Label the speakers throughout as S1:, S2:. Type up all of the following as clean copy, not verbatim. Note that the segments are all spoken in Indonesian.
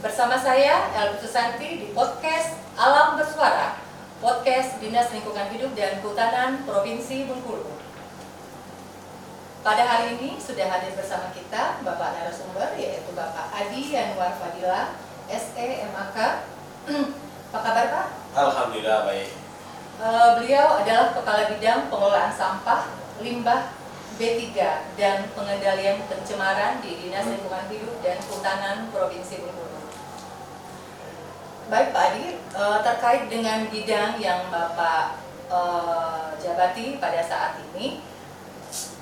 S1: Bersama saya, Elvi Susanti, di podcast Alam Bersuara, podcast Dinas Lingkungan Hidup dan Kehutanan Provinsi Bengkulu. Pada hari ini sudah hadir bersama kita Bapak narasumber, yaitu Bapak Adi Yanwar Fadila, SE MAK. Apa kabar Pak?
S2: Alhamdulillah baik.
S1: Beliau adalah Kepala Bidang Pengelolaan Sampah, Limbah, B3 dan Pengendalian Pencemaran di Dinas Lingkungan Hidup dan Kehutanan Provinsi Bengkulu. Baik Pak Adi, terkait dengan bidang yang Bapak jabati pada saat ini,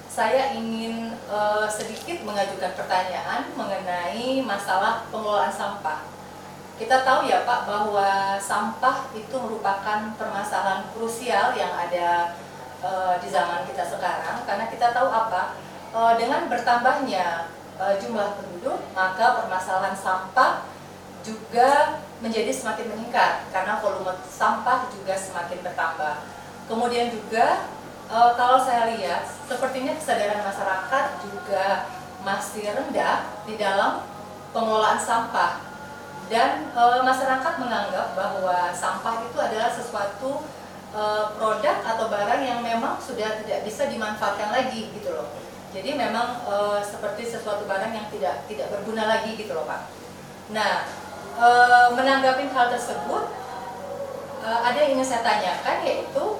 S1: saya ingin sedikit mengajukan pertanyaan mengenai masalah pengelolaan sampah. Kita tahu ya Pak bahwa sampah itu merupakan permasalahan krusial yang ada di zaman kita sekarang, karena kita tahu apa, dengan bertambahnya jumlah penduduk, maka permasalahan sampah juga menjadi semakin meningkat karena volume sampah juga semakin bertambah. Kemudian juga kalau saya lihat sepertinya kesadaran masyarakat juga masih rendah di dalam pengelolaan sampah, dan masyarakat menganggap bahwa sampah itu adalah sesuatu produk atau barang yang memang sudah tidak bisa dimanfaatkan lagi gitu loh. Jadi memang seperti sesuatu barang yang tidak berguna lagi gitu loh Pak. Nah, menanggapi hal tersebut, ada yang ingin saya tanyakan, yaitu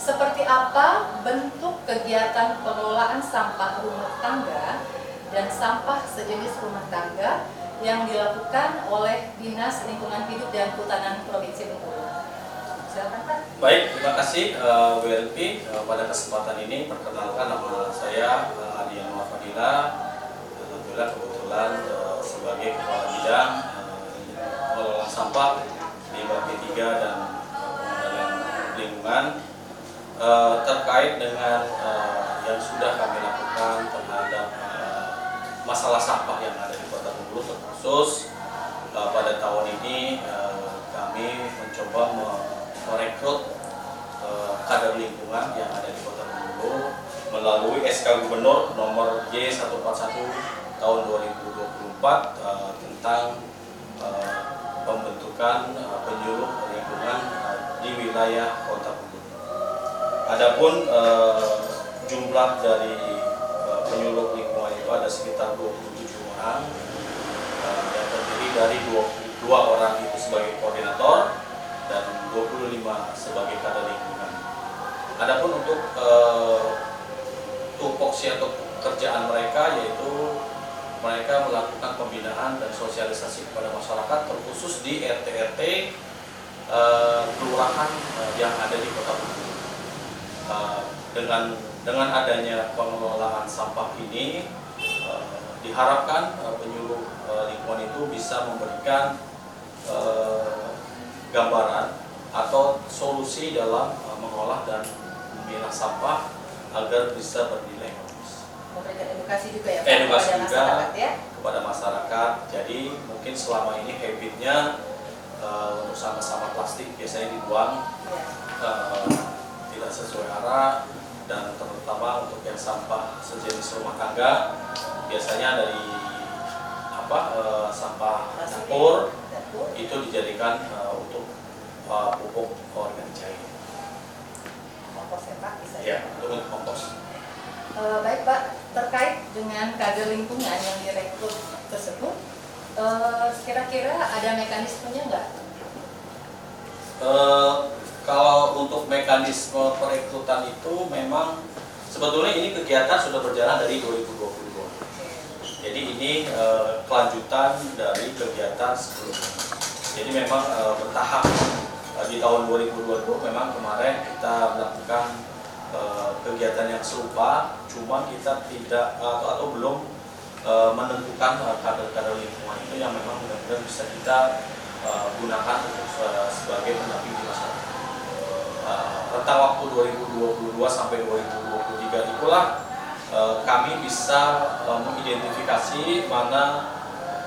S1: seperti apa bentuk kegiatan pengelolaan sampah rumah tangga dan sampah sejenis rumah tangga yang dilakukan oleh Dinas Lingkungan Hidup dan Kehutanan Provinsi Bengkulu. Silakan Pak.
S2: Baik, terima kasih WLP. Pada kesempatan ini perkenalkan nama saya Adi Yanwar Fadila. Alhamdulillah kebetulan sebagai Kepala Bidang Pengelolaan Sampah di B3 dan Pengendalian Lingkungan, terkait dengan yang sudah kami lakukan terhadap masalah sampah yang ada di Kota Bengkulu, terkhusus pada tahun ini kami mencoba merekrut kader lingkungan yang ada di Kota Bengkulu melalui SK Gubernur nomor J141 tahun 2024 tentang pembentukan penyuluh lingkungan di wilayah Kota Bengkulu. Adapun jumlah dari penyuluh lingkungan itu ada sekitar 27 orang yang terdiri dari 22 orang itu sebagai koordinator dan 25 sebagai kader lingkungan. Adapun untuk tupoksi atau pekerjaan mereka, yaitu mereka melakukan pembinaan dan sosialisasi kepada masyarakat, terkhusus di RT-RT kelurahan yang ada di Kota Bengkulu. Dengan adanya pengelolaan sampah ini, diharapkan penyuluh lingkungan itu bisa memberikan gambaran atau solusi dalam mengolah dan memilah sampah agar bisa bernilai ekonomis.
S1: Memberikan edukasi juga ya Pak,
S2: Edukasi
S1: kepada
S2: juga
S1: masyarakat ya.
S2: kepada masyarakat. Jadi mungkin selama ini habitnya untuk sampah-sampah plastik biasanya dibuang tidak sesuai arah, dan terutama untuk yang sampah sejenis rumah tangga biasanya dari sampah dapur itu dijadikan untuk pupuk organik cair.
S1: Kompos ya Pak, bisa
S2: Ya, untuk kompos.
S1: Baik Pak, terkait dengan kader lingkungan yang direkrut tersebut, kira-kira ada mekanismenya nggak?
S2: Kalau untuk mekanisme perekrutan itu memang sebetulnya ini kegiatan sudah berjalan dari 2022. Jadi ini kelanjutan dari kegiatan sebelumnya. Jadi memang bertahap. Di tahun 2022 memang kemarin kita melakukan kegiatan yang serupa, cuma kita tidak atau belum menentukan kader-kader lingkungan itu yang memang benar-benar bisa kita gunakan untuk sebagai pendamping di masyarakat. Rentang waktu 2022 sampai 2023 itulah kami bisa mengidentifikasi mana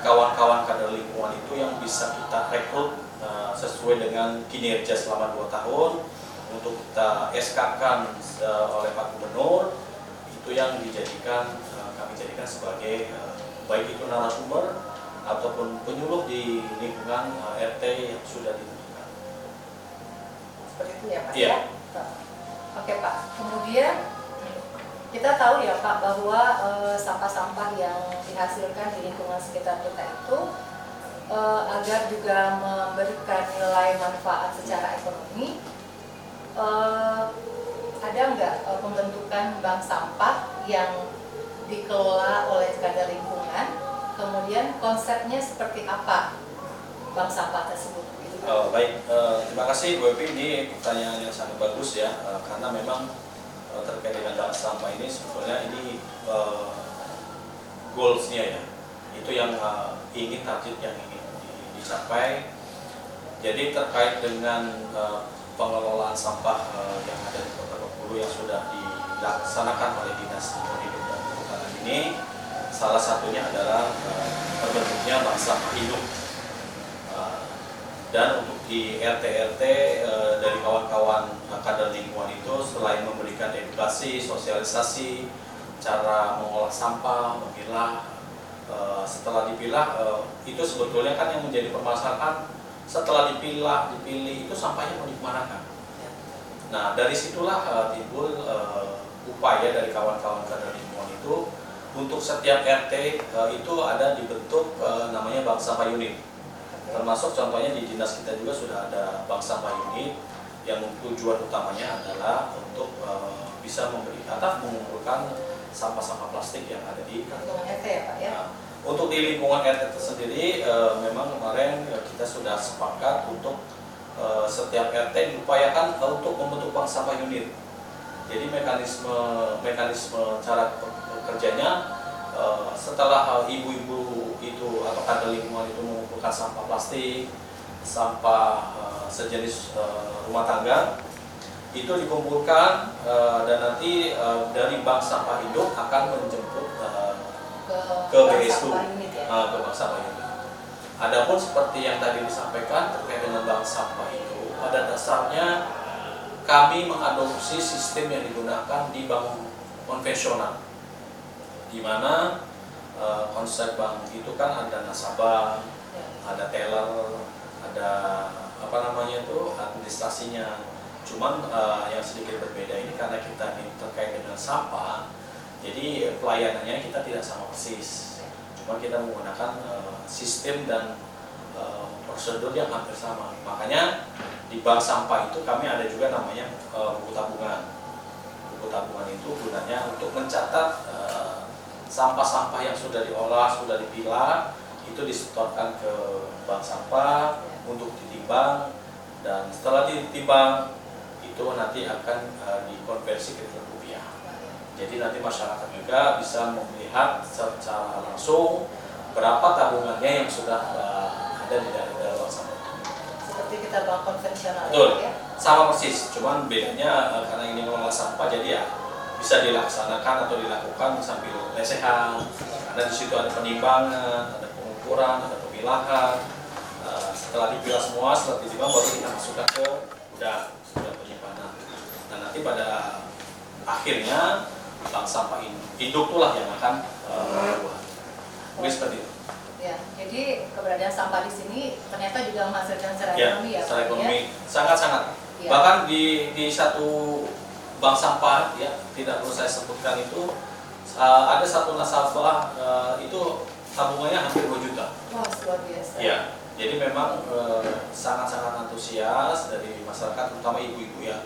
S2: kawan-kawan kader lingkungan itu yang bisa kita rekrut sesuai dengan kinerja selama 2 tahun untuk kita SK-kan oleh Pak Gubernur, itu yang kami jadikan sebagai baik itu narasumber ataupun penyuluh di lingkungan RT yang sudah ditentukan.
S1: Seperti itu ya Pak?
S2: Iya.
S1: Ya? Oke Pak, kemudian kita tahu ya Pak bahwa sampah-sampah yang dihasilkan di lingkungan sekitar kita itu agar juga memberikan nilai manfaat secara ekonomi, ada nggak pembentukan bank sampah yang dikelola oleh kadar lingkungan, kemudian konsepnya seperti apa bank sampah tersebut?
S2: Baik, terima kasih Bu Evi, ini pertanyaan yang sangat bagus ya, karena memang terkait dengan bank sampah ini sebetulnya ini goals-nya ya, itu yang target yang ingin dicapai. Jadi terkait dengan pengelolaan sampah yang ada di Kota Bengkulu yang sudah dilaksanakan oleh Dinas Lingkungan Hidup dan Kehutanan ini, salah satunya adalah terbentuknya bank sampah hidup. Dan untuk di RT-RT dari kawan-kawan kadar lingkungan itu selain memberikan edukasi, sosialisasi, cara mengolah sampah, memilah, setelah dipilah itu sebetulnya kan yang menjadi permasalahan setelah dipilih itu sampahnya mau dikemanakan. Nah dari situlah timbul upaya dari kawan-kawan kadar lingkungan itu untuk setiap RT itu ada dibentuk namanya bank sampah unit. Termasuk contohnya di dinas kita juga sudah ada bank sampah unit yang tujuan utamanya adalah untuk bisa memberi atau mengumpulkan sampah-sampah plastik yang ada di
S1: lingkungan RT ya Pak ya?
S2: Nah, untuk di lingkungan RT itu sendiri memang kemarin kita sudah sepakat untuk setiap RT diupayakan untuk membentuk bank sampah unit. Jadi mekanisme cara kerjanya setelah ibu-ibu itu atau kadar lingkungan itu mengumpulkan sampah plastik, sampah sejenis rumah tangga, itu dikumpulkan dan nanti dari bank sampah hidup akan menjemput ke BSU, ke bank sampah unit. Adapun seperti yang tadi disampaikan terkait dengan bank sampah itu, pada dasarnya kami mengadopsi sistem yang digunakan di bank konvensional, di mana konsep bank itu kan ada nasabah, ada teller, ada administrasinya. Cuman yang sedikit berbeda ini karena kita terkait dengan sampah, jadi pelayanannya kita tidak sama persis. Cuma kita menggunakan sistem dan prosedur yang hampir sama. Makanya di bank sampah itu kami ada juga namanya buku tabungan. Buku tabungan itu gunanya untuk mencatat sampah-sampah yang sudah diolah, sudah dipilah, itu disetorkan ke bank sampah untuk ditimbang, dan setelah ditimbang itu nanti akan dikonversi ke rupiah. Jadi nanti masyarakat juga bisa melihat secara langsung berapa tabungannya yang sudah ada di dalam bank sampah.
S1: Seperti kita bank konvensional.
S2: Betul,
S1: ya?
S2: sama persis. Cuman bedanya karena ini mengelola sampah, jadi ya bisa dilaksanakan atau dilakukan sambil lesehan. Karena di situ ada penimbangan, ada pengukuran, ada pemilahan. Setelah dipilah semua, setelah ditimbang baru kita masukkan ke gudang penyimpanan. Nah nanti pada akhirnya bank sampah induk itulah yang akan berbuat. Mungkin seperti itu.
S1: Ya, jadi keberadaan sampah di sini ternyata juga menghasilkan secara
S2: Ya,
S1: ekonomi ya
S2: secara
S1: Pak,
S2: ekonomi
S1: ya?
S2: sangat-sangat.
S1: Ya.
S2: Bahkan di satu bank sampah ya tidak perlu saya sebutkan itu ada satu nasabah itu tabungannya hampir 2 juta.
S1: Wah, luar biasa.
S2: Ya, jadi memang sangat-sangat antusias dari masyarakat, terutama ibu-ibu ya.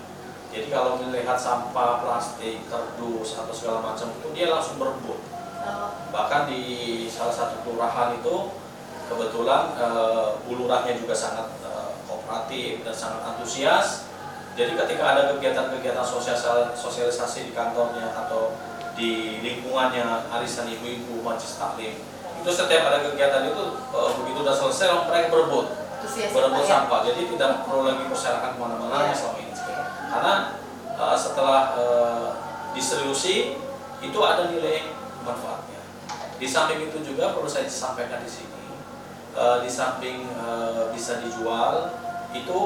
S2: Jadi kalau melihat sampah plastik, kardus atau segala macam itu dia langsung berebut. Bahkan di salah satu kelurahan itu kebetulan Bu Lurahnya juga sangat kooperatif dan sangat antusias. Jadi ketika ada kegiatan-kegiatan sosialisasi di kantornya atau di lingkungannya, arisan ibu-ibu, majelis taklim, itu setiap ada kegiatan itu begitu sudah selesai mereka berebut sampah. Jadi tidak perlu lagi persyaratan kemana-mana selama ini. Karena setelah diseriusi itu ada nilai manfaatnya. Di samping itu juga perlu saya sampaikan di sini, di samping bisa dijual, itu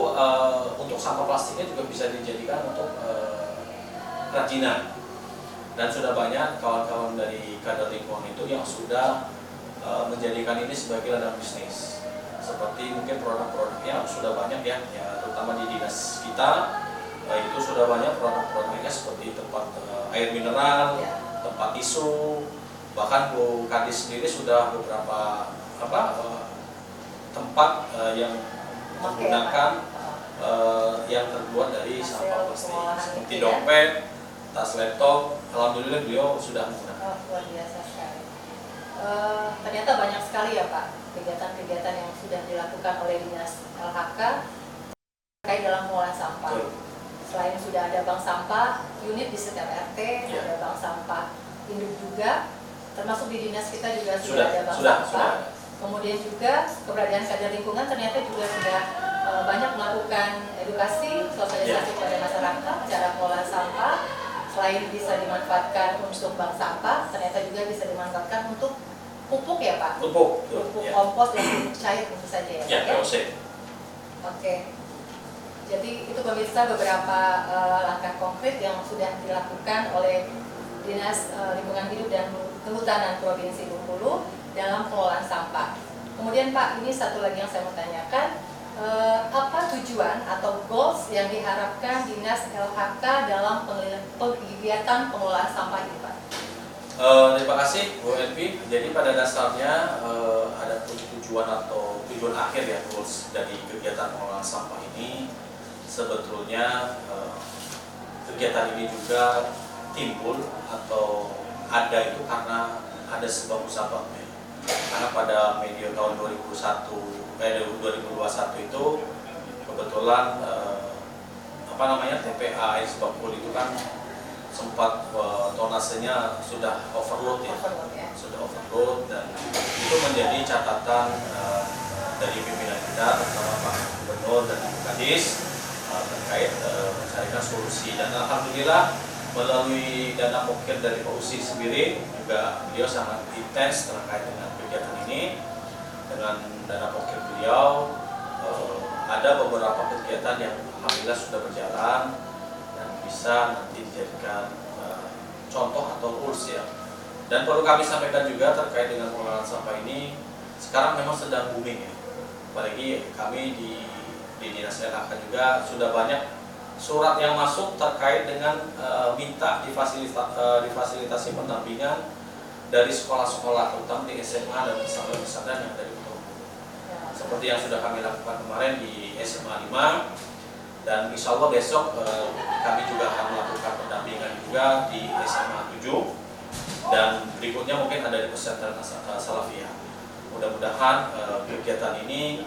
S2: untuk sampah plastiknya juga bisa dijadikan untuk kerajinan. Dan sudah banyak kawan-kawan dari kadar lingkungan itu yang sudah menjadikan ini sebagai ladang bisnis. Seperti mungkin produk-produknya sudah banyak ya, terutama di dinas kita itu sudah banyak produk-produknya seperti tempat air mineral, tempat tisu, bahkan Bu Kadis sendiri sudah beberapa tempat yang menggunakan yang terbuat dari sampah plastik seperti dompet, tas laptop. Alhamdulillah beliau sudah menggunakan.
S1: Luar biasa sekali. Ternyata banyak sekali ya Pak kegiatan-kegiatan yang sudah dilakukan oleh Dinas LHK terkait dalam pengelolaan sampah. Selain sudah ada bank sampah, unit di setiap RT, ada bank sampah induk juga, termasuk di dinas kita juga sudah ada bank sampah. Kemudian juga keberadaan kader lingkungan ternyata juga sudah banyak melakukan edukasi, sosialisasi kepada masyarakat cara mengelola sampah. Selain bisa dimanfaatkan untuk bank sampah, ternyata juga bisa dimanfaatkan untuk pupuk ya Pak?
S2: Pupuk
S1: kompos dan pupuk cair tentu saja ya Pak?
S2: Ya, POC.
S1: Oke. Jadi itu pemirsa beberapa langkah konkret yang sudah dilakukan oleh Dinas Lingkungan Hidup dan Kehutanan Provinsi Bengkulu dalam pengelolaan sampah. Kemudian Pak, ini satu lagi yang saya mau tanyakan, apa tujuan atau goals yang diharapkan Dinas LHK dalam kegiatan pengelolaan sampah ini Pak?
S2: Terima kasih Bu Elvi. Jadi pada dasarnya ada tujuan atau tujuan akhir ya goals dari kegiatan pengelolaan sampah ini. Sebetulnya kegiatan ini juga timbul atau ada itu karena ada sebab musababnya. Karena pada medio tahun 2021 itu kebetulan TPA air Sebakul itu kan sempat tonasenya sudah overload ya, sudah overload, dan itu menjadi catatan dari pimpinan kita terutama Pak Gubernur dan Ibu Kadis terkait mencarikan solusi. Dan alhamdulillah melalui dana pokir dari POSI sendiri juga beliau sangat intens terkait dengan kegiatan ini. Dengan dana pokir beliau ada beberapa kegiatan yang alhamdulillah sudah berjalan dan bisa nanti dijadikan contoh atau rules ya. Dan perlu kami sampaikan juga terkait dengan pengelolaan sampah ini, sekarang memang sedang booming ya. Apalagi kami di Dinas LHK juga sudah banyak surat yang masuk terkait dengan minta difasilitasi pendampingan dari sekolah-sekolah, terutama di SMA dan pesantren yang dari Bengkulu. Seperti yang sudah kami lakukan kemarin di SMA 5, dan insya Allah besok kami juga akan melakukan pendampingan juga di SMA 7, dan berikutnya mungkin ada di pesantren Salafiyah. Mudah-mudahan kegiatan ini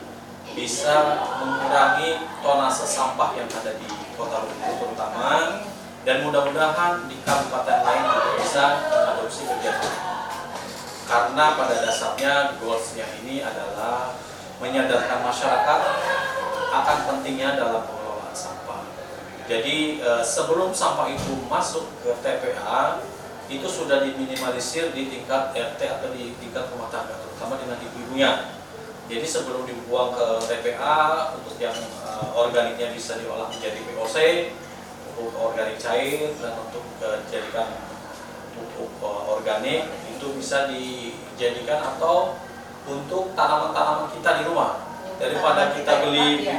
S2: bisa mengurangi tonase sampah yang ada di Kota Bengkulu terutama, dan mudah-mudahan di kabupaten lain juga bisa mengadopsi kegiatan. Karena pada dasarnya goalsnya ini adalah menyadarkan masyarakat akan pentingnya dalam pengelolaan sampah. Jadi sebelum sampah itu masuk ke TPA, itu sudah diminimalisir di tingkat RT atau di tingkat rumah tangga, terutama dengan ibu-ibunya. Jadi sebelum dibuang ke TPA, untuk yang organiknya bisa diolah menjadi POC, pupuk organik cair, dan untuk dijadikan pupuk organik itu bisa dijadikan atau untuk tanaman-tanaman kita di rumah. Daripada kita beli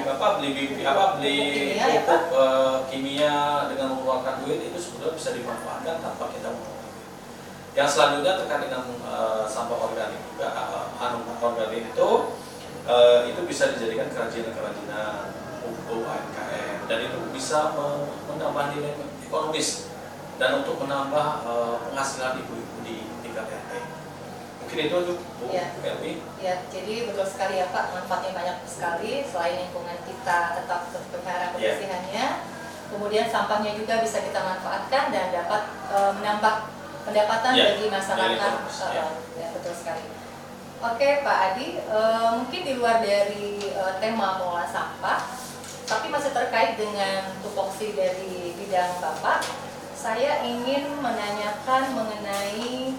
S2: pupuk kimia dengan mengeluarkan duit, itu sebetulnya bisa dimanfaatkan tanpa kita mengeluarkan duit. Yang selanjutnya terkait dengan sampah organik juga, organik itu bisa dijadikan kerajinan-kerajinan, pupuk UMKM, dan itu bisa menambah nilai ekonomis dan untuk menambah penghasilan ibu-ibu di tingkat RT. Mungkin itu Bu Elvi.
S1: Ya, jadi betul sekali ya Pak, manfaatnya banyak sekali. Selain lingkungan kita tetap terpelihara kebersihannya, kemudian sampahnya juga bisa kita manfaatkan dan dapat menambah pendapatan bagi masyarakat. Ya, betul sekali. Oke Pak Adi, mungkin di luar dari tema pengelolaan sampah, tapi masih terkait dengan tupoksi dari bidang Bapak, saya ingin menanyakan mengenai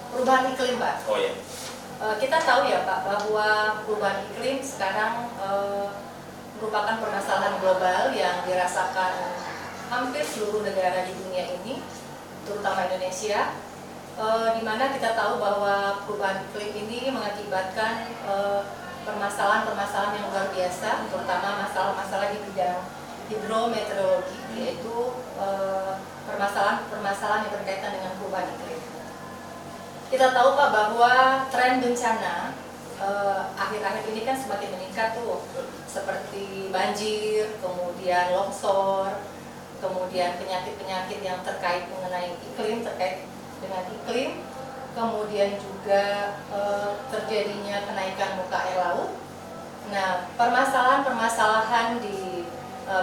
S1: perubahan iklim Pak.
S2: Oh ya.
S1: Kita tahu ya Pak bahwa perubahan iklim sekarang merupakan permasalahan global yang dirasakan hampir seluruh negara di dunia ini, terutama Indonesia. di mana kita tahu bahwa perubahan iklim ini mengakibatkan permasalahan-permasalahan yang luar biasa, terutama masalah-masalah di bidang hidrometeorologi, yaitu permasalahan-permasalahan yang berkaitan dengan perubahan iklim. Kita tahu Pak bahwa tren bencana akhir-akhir ini kan semakin meningkat tuh, seperti banjir, kemudian longsor, kemudian penyakit-penyakit yang terkait mengenai iklim, terkait dengan iklim, kemudian juga terjadinya kenaikan muka air laut. Nah, permasalahan-permasalahan di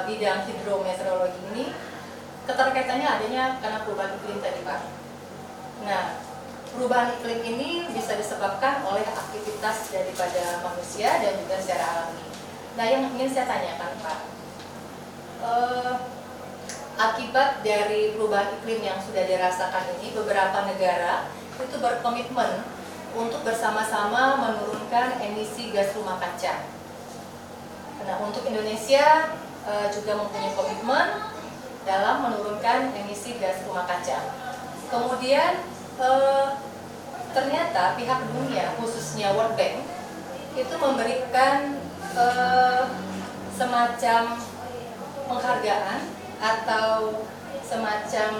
S1: bidang hidrometeorologi ini keterkaitannya adanya karena perubahan iklim tadi Pak. Nah, perubahan iklim ini bisa disebabkan oleh aktivitas daripada manusia dan juga secara alami. Nah, yang ingin saya tanyakan Pak, akibat dari perubahan iklim yang sudah dirasakan ini, beberapa negara itu berkomitmen untuk bersama-sama menurunkan emisi gas rumah kaca. Nah, untuk Indonesia juga mempunyai komitmen dalam menurunkan emisi gas rumah kaca. Kemudian ternyata pihak dunia, khususnya World Bank, itu memberikan semacam penghargaan atau semacam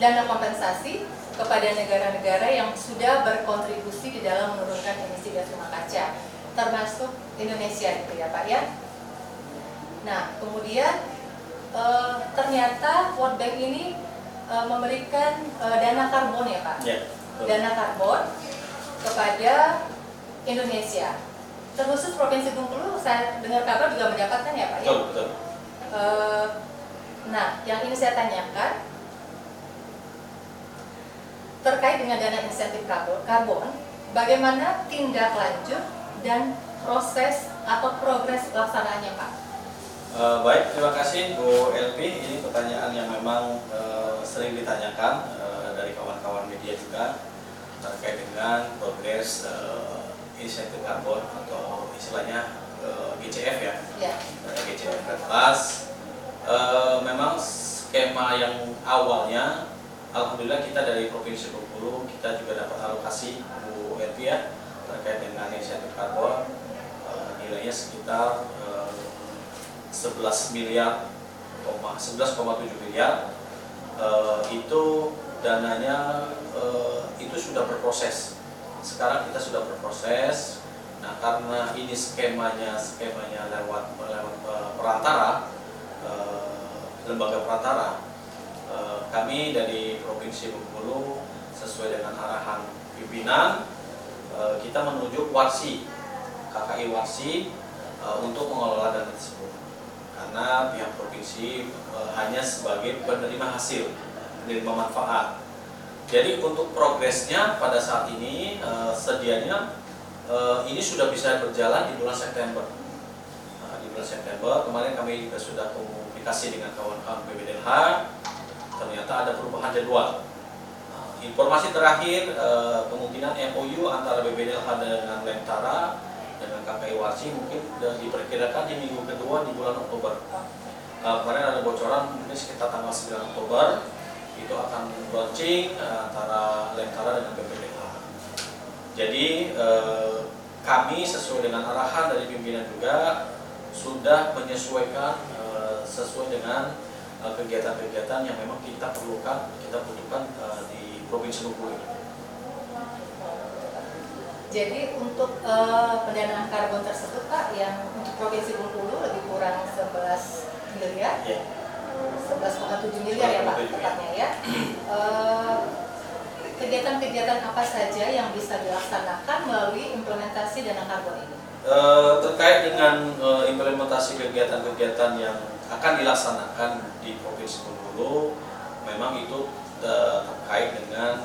S1: dana kompensasi kepada negara-negara yang sudah berkontribusi di dalam menurunkan emisi gas rumah kaca, termasuk Indonesia gitu ya Pak ya. Nah, kemudian ternyata World Bank ini memberikan dana karbon ya Pak, dana karbon kepada Indonesia. Terkhusus Provinsi Bengkulu, saya dengar kabar juga mendapatkan ya Pak ya.
S2: Betul.
S1: Nah, yang ini saya tanyakan terkait dengan dana insentif karbon, bagaimana tindak lanjut dan proses atau progres pelaksanaannya Pak?
S2: Baik, terima kasih Bu Elvi. Ini pertanyaan yang memang sering ditanyakan dari kawan-kawan media juga terkait dengan progres insentif karbon atau istilahnya GCF ya. GCF Plus. Memang skema yang awalnya, alhamdulillah kita dari Provinsi Bengkulu kita juga dapat alokasi Bu Elvi ya terkait dengan insentif karbon, nilainya sekitar 11,7 miliar. Itu dananya itu sudah berproses. Sekarang kita sudah berproses. Nah, karena ini skemanya lewat perantara, lembaga perantara, kami dari Provinsi Bengkulu sesuai dengan arahan pimpinan, kita menunjuk Warsi, KKI Warsi untuk mengelola dana tersebut. Karena pihak provinsi hanya sebagai penerima hasil, penerima manfaat. Jadi untuk progresnya pada saat ini sedianya ini sudah bisa berjalan di bulan September. Di bulan September kemarin kami juga sudah komunikasi dengan kawan-kawan BPDLH. Ternyata ada perubahan jadwal. Informasi terakhir kemungkinan MOU antara BPDLH dengan Lentara dengan KKI Warsi mungkin diperkirakan di minggu kedua di bulan Oktober. Kemarin ada bocoran mungkin sekitar tanggal 9 Oktober itu akan launching antara Lentara dengan BPDLH. Jadi kami sesuai dengan arahan dari pimpinan juga sudah menyesuaikan sesuai dengan kegiatan-kegiatan yang memang kita butuhkan di Provinsi Bengkulu.
S1: Jadi untuk pendanaan karbon tersebut Pak, yang untuk Provinsi Bengkulu lebih kurang 11 miliar, 11,7 miliar ya Pak tepatnya ya. Kegiatan-kegiatan apa saja yang bisa dilaksanakan melalui implementasi dana karbon ini?
S2: Terkait dengan implementasi kegiatan-kegiatan yang akan dilaksanakan di Provinsi Bengkulu, memang itu terkait dengan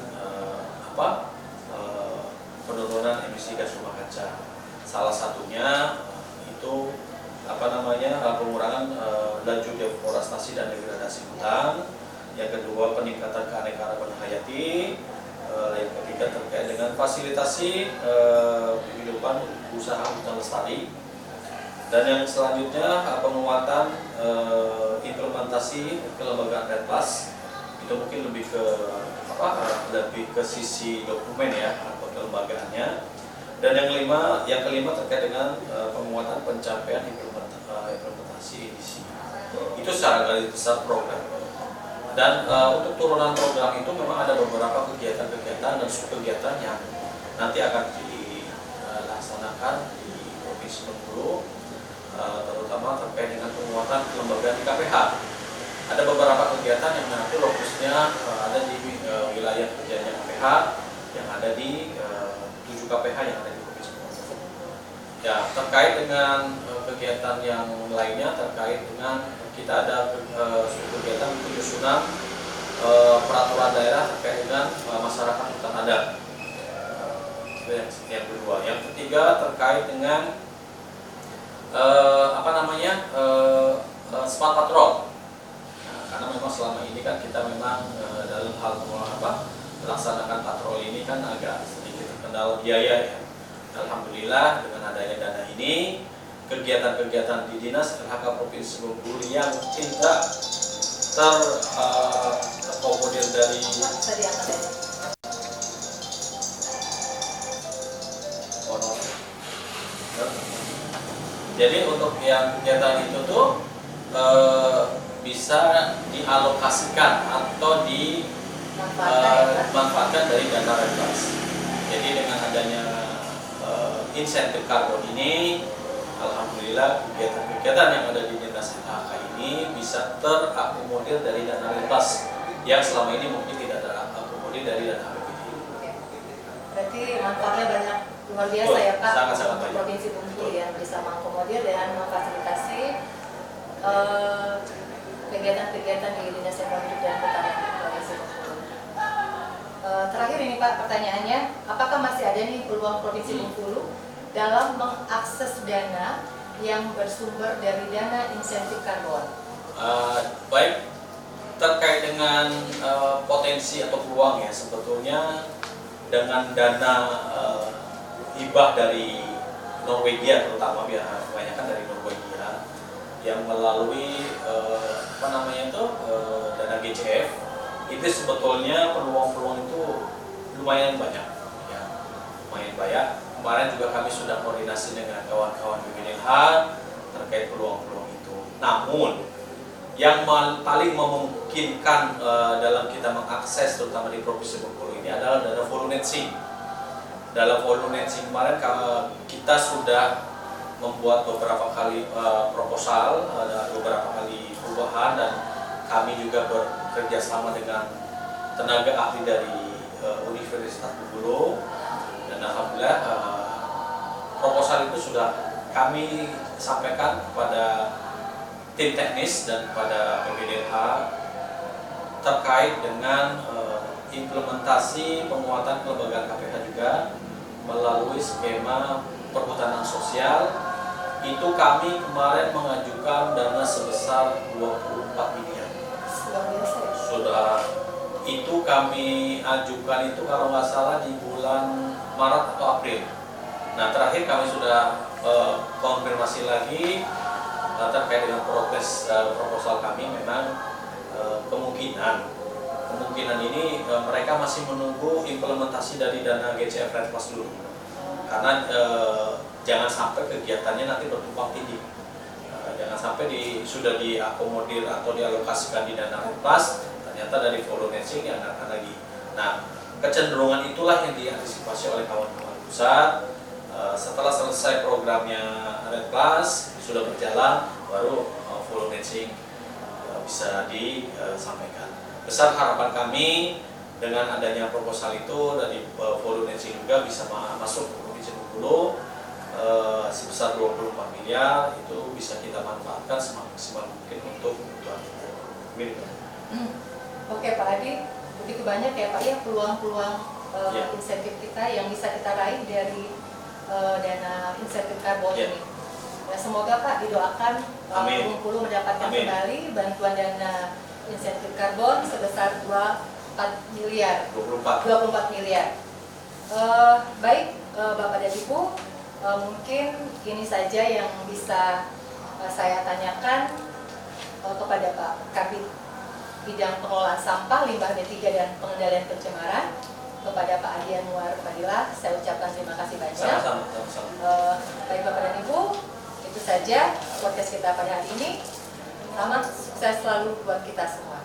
S2: penurunan emisi gas rumah kaca. Salah satunya itu pengurangan laju deforestasi dan degradasi hutan. Yang kedua, peningkatan keanekaragaman hayati. Yang ketiga, terkait dengan fasilitasi kehidupan usaha hutan lestari. Dan yang selanjutnya, penguatan implementasi kelembagaan REDPLAS. Itu mungkin lebih ke lebih ke sisi dokumen ya atau kelembagaannya. Dan yang kelima terkait dengan penguatan pencapaian implementasi edisi. Itu secara garis besar program. Dan untuk turunan program itu memang ada beberapa kegiatan-kegiatan dan subkegiatan yang nanti akan dilaksanakan di Provinsi Bengkulu, terutama terkait dengan penguatan kelembagaan di KPH. Ada beberapa kegiatan yang nanti lokusnya ada di wilayah kerjanya KPH yang ada di 7 KPH yang ada di Provinsi Bengkulu. Ya, terkait dengan kegiatan yang lainnya terkait dengan kita ada kegiatan penyusunan peraturan daerah terkait dengan masyarakat hutan adat. Yang kedua, yang ketiga terkait dengan smart patrol. Karena memang selama ini kan kita memang dalam hal melaksanakan patroli ini kan agak sedikit terkendala biaya ya. Alhamdulillah dengan adanya dana ini, kegiatan-kegiatan di Dinas LHK Provinsi Bengkulu yang tidak terakomodir dari jadi untuk yang kegiatan itu tuh bisa dialokasikan atau dimanfaatkan dari dana repas. Jadi dengan adanya insentif karbon ini, alhamdulillah kegiatan-kegiatan yang ada di Dinas LHK ini bisa terakomodir dari dana repas yang selama ini mungkin tidak terakomodir dari dana APBD.
S1: Berarti manfaatnya banyak, luar biasa ya Pak,
S2: sangat-sangat
S1: untuk
S2: banyak.
S1: Provinsi Bengkulu yang bisa mengakomodir dan memfasilitasi kegiatan-kegiatan di Dinas Lingkungan Hidup dan Kehutanan Provinsi Bengkulu. Terakhir ini Pak, pertanyaannya, apakah masih ada nih peluang Provinsi Bengkulu dalam mengakses dana yang bersumber dari dana insentif karbon?
S2: Baik, terkait dengan potensi atau peluang ya, sebetulnya dengan dana hibah dari Norwegia, terutama kebanyakan dari Norwegia yang melalui dana GCF, itu sebetulnya peluang-peluang itu lumayan banyak ya, lumayan banyak. Kemarin juga kami sudah koordinasi dengan kawan-kawan BPDH terkait peluang-peluang itu. Namun yang paling memungkinkan dalam kita mengakses terutama di Provinsi Bengkulu ini adalah dana volunteering. Dalam volunteering kemarin kita sudah membuat beberapa kali proposal, ada beberapa kali perubahan, dan kami juga bekerja sama dengan tenaga ahli dari Universitas Bengkulu. Dan alhamdulillah proposal itu sudah kami sampaikan kepada tim teknis dan kepada PPDH terkait dengan implementasi penguatan kelembagaan KPH juga melalui skema perhutanan sosial. Itu kami kemarin mengajukan dana sebesar 24 miliar. Sudah itu kami ajukan itu kalau nggak salah di bulan Maret atau April. Nah, terakhir kami sudah konfirmasi lagi terkait dengan progres proposal kami. Memang kemungkinan ini mereka masih menunggu implementasi dari dana GCF Redpas dulu, karena jangan sampai kegiatannya nanti bertumpang tindih. Jangan sampai sudah diakomodir atau dialokasikan di dana Redpas, ternyata dari volunteering yang akan lagi. Nah, kecenderungan itulah yang diantisipasi oleh kawan-kawan pusat. Setelah selesai programnya Redpas sudah berjalan, baru volunteering bisa disampaikan. Besar harapan kami dengan adanya proposal itu dari volunteering juga bisa masuk ke Provinsi Bengkulu sebesar 24 miliar, itu bisa kita manfaatkan semaksimal mungkin untuk kebutuhan kita.
S1: Oke Pak Adi, begitu banyak ya Pak ya peluang-peluang insentif kita yang bisa kita raih dari dana insentif karbon ini. Ya, semoga Pak didoakan Bengkulu mendapatkan kembali bantuan dana insentif karbon sebesar 24 miliar. Baik Bapak dan Ibu, mungkin ini saja yang bisa saya tanyakan kepada Pak Kabid bidang pengelolaan sampah, limbah B3 dan pengendalian pencemaran. Kepada Pak Adi Anwar Fadilah, saya ucapkan terima kasih banyak.
S2: Sama-sama.
S1: Baik Bapak dan Ibu, itu saja podcast kita pada hari ini. Selamat sukses selalu buat kita semua.